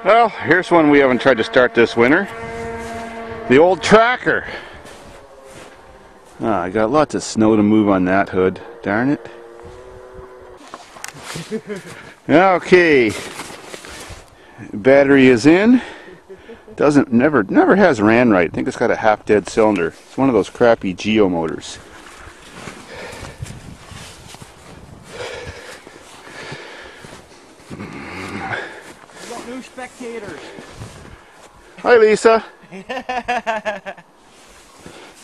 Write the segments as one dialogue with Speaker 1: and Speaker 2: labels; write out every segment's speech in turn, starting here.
Speaker 1: Well, here's one we haven't tried to start this winter. The old tracker. I got lots of snow to move on that hood. Darn it. Okay. Battery is in. Never has ran right. I think it's got a half dead cylinder. It's one of those crappy Geo motors.
Speaker 2: New spectators.
Speaker 1: Hi, Lisa.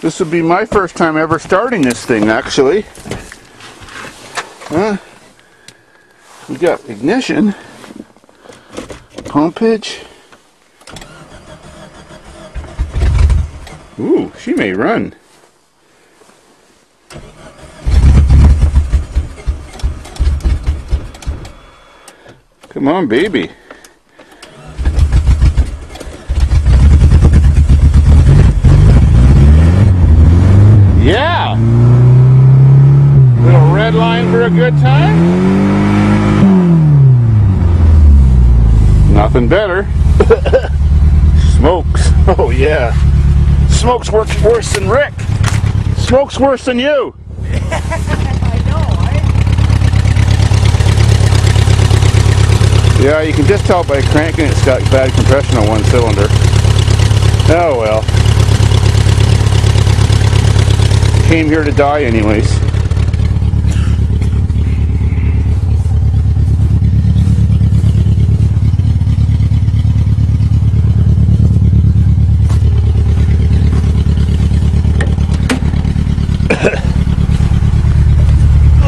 Speaker 1: This would be my first time ever starting this thing, actually. We got ignition, pumpage. Ooh, she may run. Come on, baby. Yeah! Little red line for a good time? Nothing better. Smokes. Oh yeah. Smoke's worse than Rick. Smoke's worse than you.
Speaker 2: I know, right?
Speaker 1: Yeah, you can just tell by cranking it's got bad compression on one cylinder. Oh well. Came here to die anyways.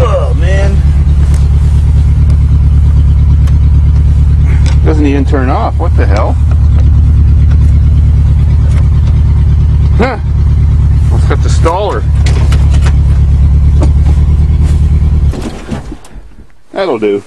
Speaker 1: Oh man. Doesn't even turn off. What the hell? Huh. Let's have to stall her. That'll do.